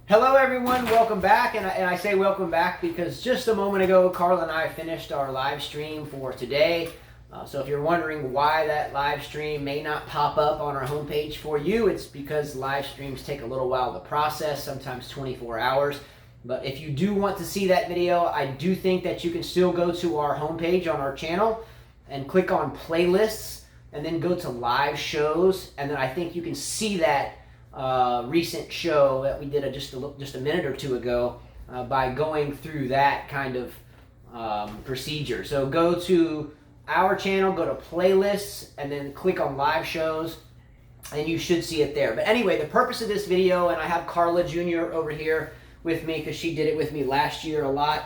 Hello everyone, welcome back, and I say welcome back because just a moment ago Carla and I finished our live stream for today. So if you're wondering why that live stream may not pop up on our homepage for you, it's because live streams take a little while to process, sometimes 24 hours. But if you do want to see that video, I do think that you can still go to our homepage on our channel and click on playlists and then go to live shows, and then I think you can see that recent show that we did just a minute or two ago by going through that kind of procedure. So go to our channel, go to playlists, and then click on live shows, and you should see it there. But anyway, the purpose of this video, and I have Carla Jr. over here with me because she did it with me last year a lot.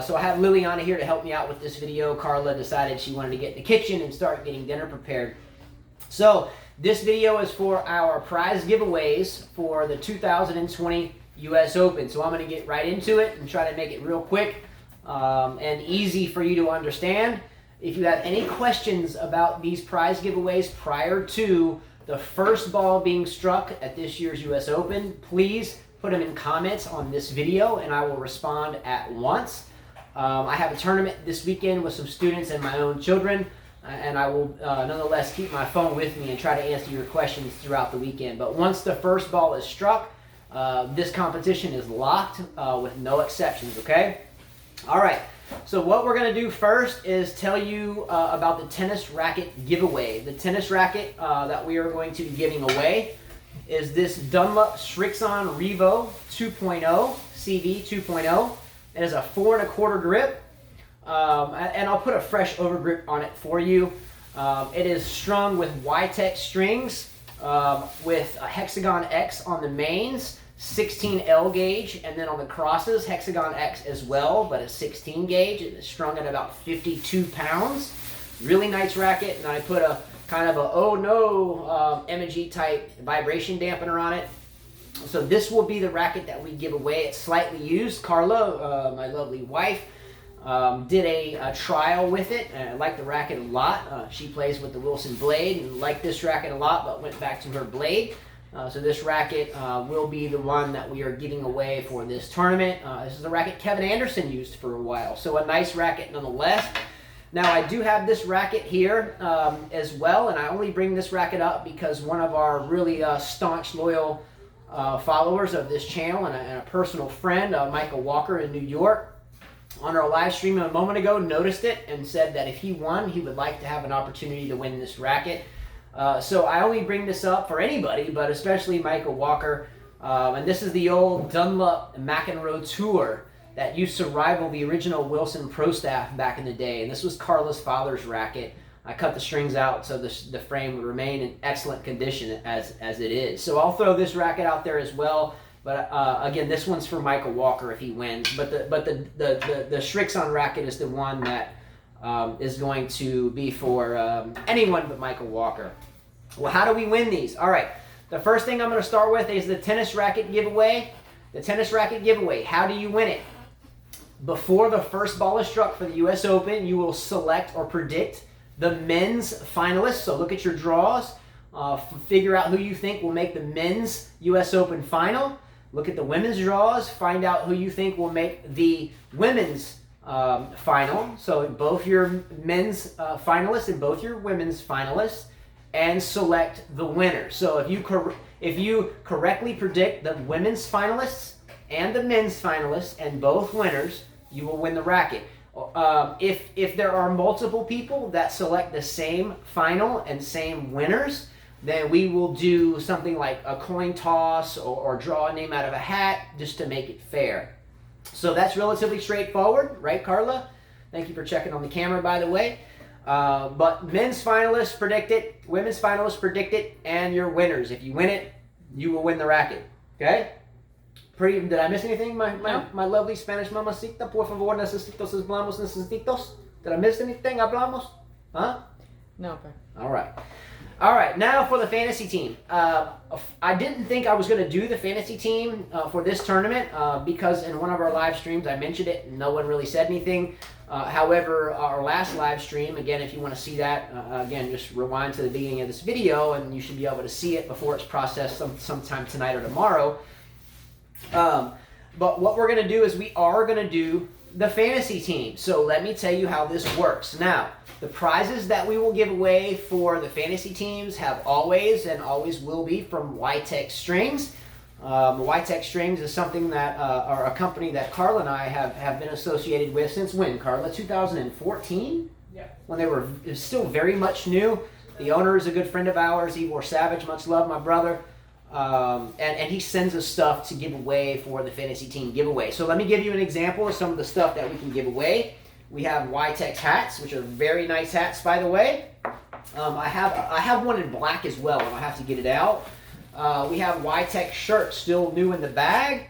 So I have Liliana here to help me out with this video. Carla decided she wanted to get in the kitchen and start getting dinner prepared. So this video is for our prize giveaways for the 2020 US Open. So I'm going to get right into it and try to make it real quick and easy for you to understand. If you have any questions about these prize giveaways prior to the first ball being struck at this year's US Open, please put them in comments on this video and I will respond at once. I have a tournament this weekend with some students and my own children, and I will nonetheless keep my phone with me and try to answer your questions throughout the weekend. But once the first ball is struck, this competition is locked with no exceptions, okay? All right, so what we're going to do first is tell you about the tennis racket giveaway. The tennis racket that we are going to be giving away is this Dunlop Srixon Revo 2.0, CV 2.0. It is a 4 1/4 grip. And I'll put a fresh overgrip on it for you. It is strung with Ytex strings with a Hexagon X on the mains, 16L gauge, and then on the crosses, Hexagon X as well, but a 16 gauge. It is strung at about 52 pounds. Really nice racket, and I put a kind of a oh no M&G type vibration dampener on it. So this will be the racket that we give away. It's slightly used. Carla, my lovely wife, did a trial with it, and I like the racket a lot. She plays with the Wilson blade and liked this racket a lot, but went back to her blade. So this racket will be the one that we are giving away for this tournament. This is the racket Kevin Anderson used for a while, so a nice racket nonetheless. Now I do have this racket here as well, and I only bring this racket up because one of our really staunch, loyal followers of this channel and a personal friend, Michael Walker in New York, on our live stream a moment ago, noticed it and said that if he won, he would like to have an opportunity to win this racket. So I only bring this up for anybody, but especially Michael Walker. And this is the old Dunlop McEnroe Tour that used to rival the original Wilson Pro Staff back in the day. And this was Carla's father's racket. I cut the strings out so the frame would remain in excellent condition as it is. So I'll throw this racket out there as well. But again, this one's for Michael Walker if he wins. But the Srixon racket is the one that is going to be for anyone but Michael Walker. Well, how do we win these? All right, the first thing I'm going to start with is the tennis racket giveaway. The tennis racket giveaway. How do you win it? Before the first ball is struck for the US Open, you will select or predict the men's finalists. So look at your draws. Figure out who you think will make the men's US Open final. Look at the women's draws, find out who you think will make the women's final. So both your men's finalists and both your women's finalists, and select the winner. So if you correctly predict the women's finalists and the men's finalists and both winners, you will win the racket. If there are multiple people that select the same final and same winners, then we will do something like a coin toss or draw a name out of a hat just to make it fair. So that's relatively straightforward, right, Carla? Thank you for checking on the camera, by the way. But men's finalists predict it, women's finalists predict it, and your winners. If you win it, you will win the racket. Okay? Did I miss anything, my lovely Spanish mamacita? Por favor, necesitos, hablamos, necesitos. Did I miss anything? Hablamos? Huh? No, okay. All right. All right, now for the fantasy team. I didn't think I was going to do the fantasy team for this tournament because in one of our live streams I mentioned it and no one really said anything. However, our last live stream, again, if you want to see that, again, just rewind to the beginning of this video and you should be able to see it before it's processed sometime tonight or tomorrow. But what we're going to do is we are going to do the fantasy team. So let me tell you how this works. Now, the prizes that we will give away for the fantasy teams have always and always will be from Ytex strings. Ytex strings is something that, or a company that Carla and I have been associated with since when, Carla? 2014? Yeah. When they were still very much new. The owner is a good friend of ours, Ivor Savage, much love, my brother. And he sends us stuff to give away for the fantasy team giveaway. So let me give you an example of some of the stuff that we can give away. We have Ytex hats, which are very nice hats, by the way. I have one in black as well, and I have to get it out. We have Ytex shirts, still new in the bag.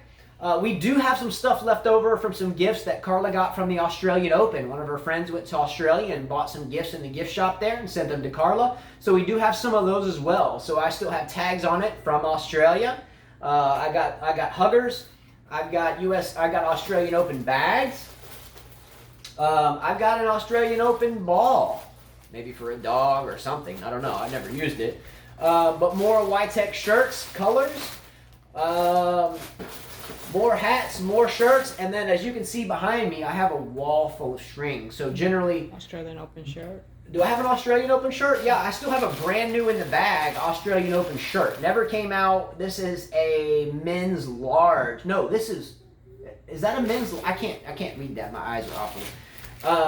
We do have some stuff left over from some gifts that Carla got from the Australian Open. One of her friends went to Australia and bought some gifts in the gift shop there and sent them to Carla. So we do have some of those as well. So I still have tags on it from Australia. I got huggers. I got Australian Open bags. I've got an Australian Open ball, maybe for a dog or something. I don't know. I never used it. But more Ytex shirts, colors. More hats, more shirts, and then as you can see behind me, I have a wall full of strings. So generally... Australian Open shirt. Do I have an Australian Open shirt? Yeah, I still have a brand new in the bag Australian Open shirt. Never came out. This is a men's large. No, this is that a men's... I can't read that. My eyes are awful.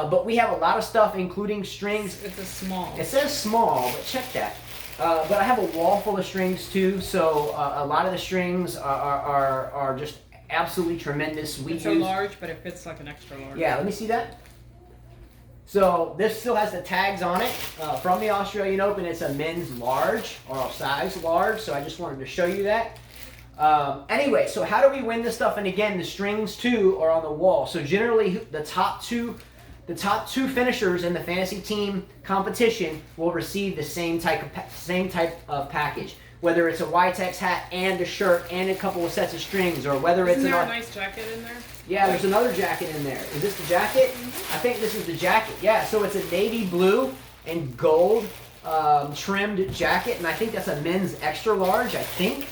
But we have a lot of stuff, including strings. It's a small. It says small, but check that. But I have a wall full of strings too, so a lot of the strings are just absolutely tremendous. It's a large, but it fits like an extra large. Yeah, let me see that. So this still has the tags on it from the Australian Open. It's a men's large or a size large, so I just wanted to show you that. Anyway, so how do we win this stuff? And again, the strings too are on the wall. So generally, the top two finishers in the fantasy team competition will receive the same type of package. Whether it's a Ytex hat and a shirt and a couple of sets of strings, or whether Isn't there a nice jacket in there? Yeah, there's another jacket in there. Is this the jacket? Mm-hmm. I think this is the jacket. Yeah, so it's a navy blue and gold trimmed jacket, and I think that's a men's extra large, I think.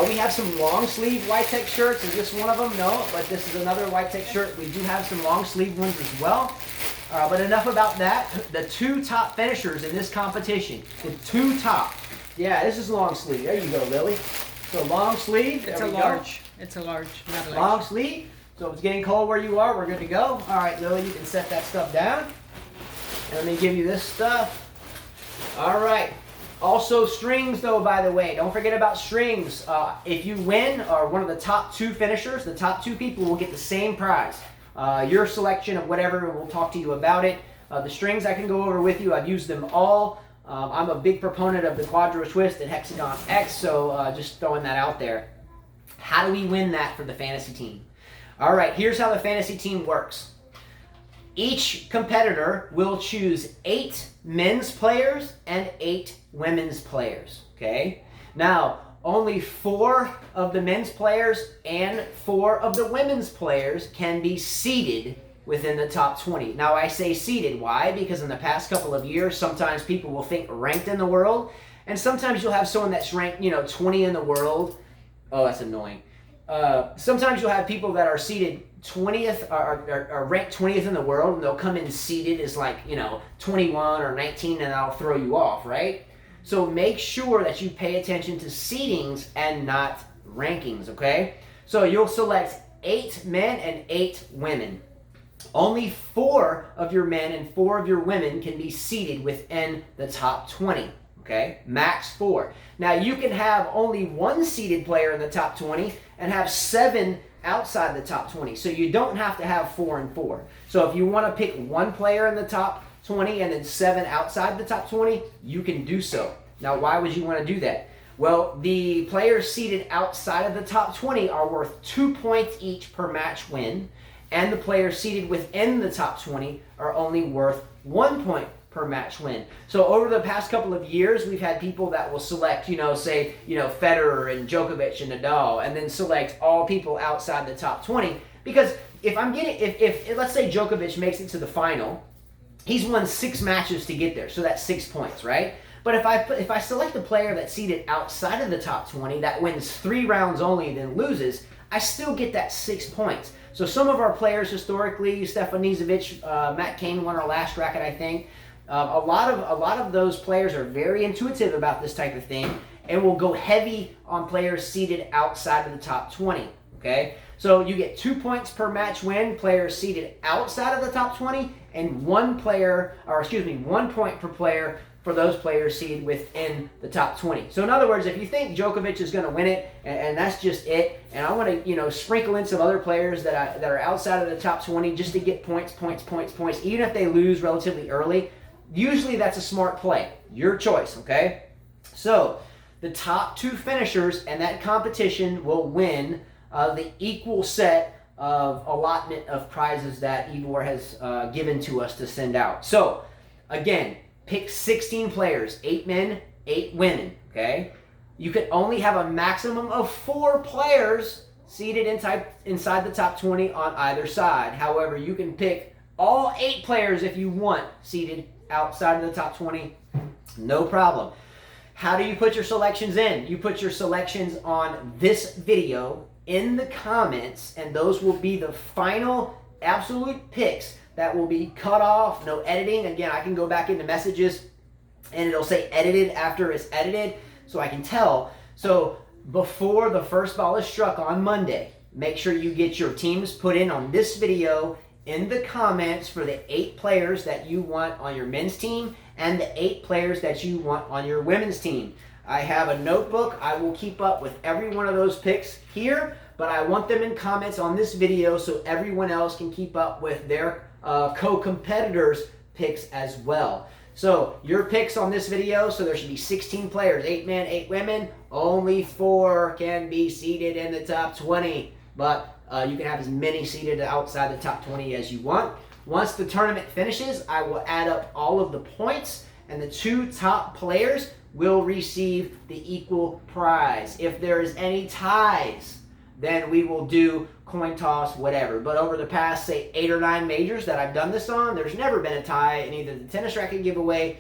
We have some long sleeve Ytex shirts. Is this one of them? No, but this is another Ytex shirt. We do have some long sleeve ones as well. But enough about that. The two top finishers in this competition, the two top. Yeah, this is long sleeve. There you go, Lily. So long sleeve. It's a large. It's a large, not large. Long sleeve. So if it's getting cold where you are, we're good to go. All right, Lily, you can set that stuff down. And let me give you this stuff. All right. Also strings, though, by the way. Don't forget about strings. If you win, or one of the top two finishers, the top two people will get the same prize. Your selection of whatever, we'll talk to you about it. The strings I can go over with you. I've used them all. I'm a big proponent of the Quadro Twist and Hexagon X, so just throwing that out there. How do we win that for the fantasy team? All right, here's how the fantasy team works. Each competitor will choose 8 men's players and 8 women's players, okay? Now, only 4 of the men's players and 4 of the women's players can be seeded within the top 20. Now, I say seeded. Why? Because in the past couple of years, sometimes people will think ranked in the world, and sometimes you'll have someone that's ranked, 20 in the world. Oh, that's annoying. Sometimes you'll have people that are seeded 20th or ranked 20th in the world, and they'll come in seeded as 21 or 19, and that'll throw you off, right? So make sure that you pay attention to seedings and not rankings, okay? So you'll select 8 men and 8 women. Only 4 of your men and 4 of your women can be seated within the top 20, okay? Max 4. Now, you can have only 1 seeded player in the top 20 and have 7 outside the top 20. So you don't have to have 4 and 4. So if you want to pick 1 player in the top 20 and then 7 outside the top 20, you can do so. Now, why would you want to do that? Well, the players seated outside of the top 20 are worth 2 points each per match win, and the players seated within the top 20 are only worth 1 point per match win. So over the past couple of years, we've had people that will select, say, Federer and Djokovic and Nadal, and then select all people outside the top 20. Because if let's say Djokovic makes it to the final, he's won 6 matches to get there, so that's 6 points, right? But if I select a player that's seated outside of the top 20 that wins 3 rounds only and then loses, I still get that 6 points. So some of our players historically, Stefan Nizovic, Matt Cain won our last racket, I think. A lot of those players are very intuitive about this type of thing and will go heavy on players seated outside of the top 20. Okay, so you get 2 points per match win, players seated outside of the top 20, and 1 point per player for those players seated within the top 20. So in other words, if you think Djokovic is going to win it, and that's just it, and I want to sprinkle in some other players that are outside of the top 20 just to get points, even if they lose relatively early, usually that's a smart play. Your choice, okay? So the top 2 finishers in that competition will win the equal set of allotment of prizes that Igor has given to us to send out. So again, pick 16 players, 8 men, 8 women, okay? You can only have a maximum of 4 players seated inside the top 20 on either side. However, you can pick all 8 players if you want seated outside of the top 20, no problem. How do you put your selections in? You put your selections on this video in the comments, and those will be the final absolute picks that will be cut off, no editing. Again, I can go back into messages and it'll say edited after it's edited, so I can tell. So before the first ball is struck on Monday, make sure you get your teams put in on this video in the comments for the 8 players that you want on your men's team and the 8 players that you want on your women's team. I have a notebook. I will keep up with every one of those picks here, but I want them in comments on this video so everyone else can keep up with their co-competitors' picks as well. So your picks on this video, so there should be 16 players, 8 men, 8 women. Only 4 can be seated in the top 20, but you can have as many seated outside the top 20 as you want. Once the tournament finishes, I will add up all of the points, and the 2 top players will receive the equal prize. If there is any ties, then we will do coin toss, whatever. But over the past, say, 8 or 9 majors that I've done this on, there's never been a tie in either the tennis racket giveaway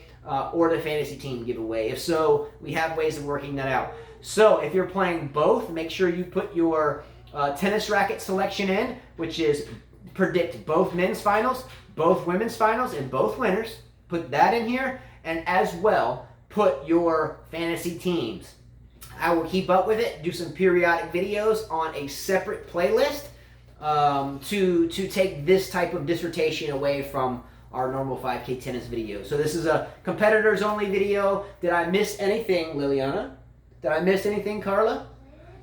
or the fantasy team giveaway. If so, we have ways of working that out. So if you're playing both, make sure you put your tennis racket selection in, which is predict both men's finals, both women's finals, and both winners. Put that in here, and as well, put your fantasy teams. I will keep up with it, do some periodic videos on a separate playlist to take this type of dissertation away from our normal 5K tennis video. So this is a competitors only video. Did I miss anything, Liliana? Did I miss anything, Carla?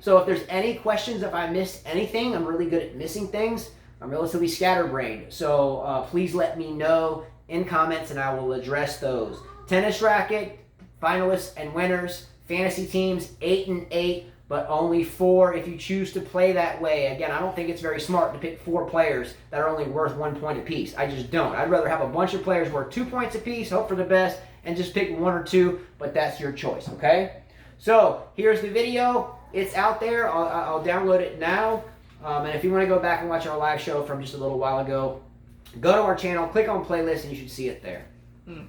So if there's any questions, if I missed anything, I'm really good at missing things. I'm relatively scatterbrained. So please let me know in comments and I will address those. Tennis racket, finalists and winners. Fantasy teams, 8 and 8, but only 4 if you choose to play that way. Again, I don't think it's very smart to pick 4 players that are only worth 1 point apiece. I just don't. I'd rather have a bunch of players worth 2 points apiece, hope for the best, and just pick 1 or 2, but that's your choice, okay? So here's the video. It's out there. I'll download it now. And if you want to go back and watch our live show from just a little while ago, go to our channel, click on playlist, and you should see it there.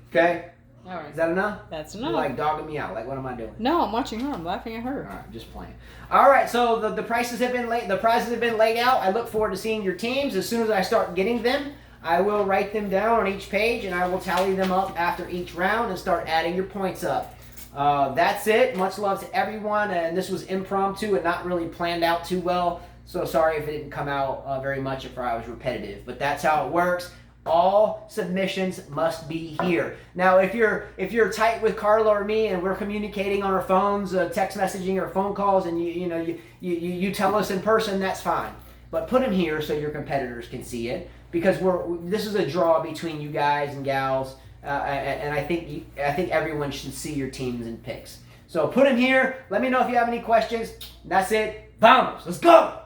Okay? All right. Is that enough? That's enough. You're like dogging me out. Like, what am I doing? No, I'm watching her. I'm laughing at her. All right, just playing. All right, so the prices have been laid. The prizes have been laid out. I look forward to seeing your teams. As soon as I start getting them, I will write them down on each page, and I will tally them up after each round and start adding your points up. That's it. Much love to everyone. And this was impromptu and not really planned out too well. So sorry if it didn't come out very much, if I was repetitive. But that's how it works. All submissions must be here. Now, if you're tight with Carla or me and we're communicating on our phones, text messaging or phone calls, and you tell us in person, that's fine. But put them here so your competitors can see it, because this is a draw between you guys and gals, and I think everyone should see your teams and picks. So put them here. Let me know if you have any questions. That's it. Vamos. Let's go.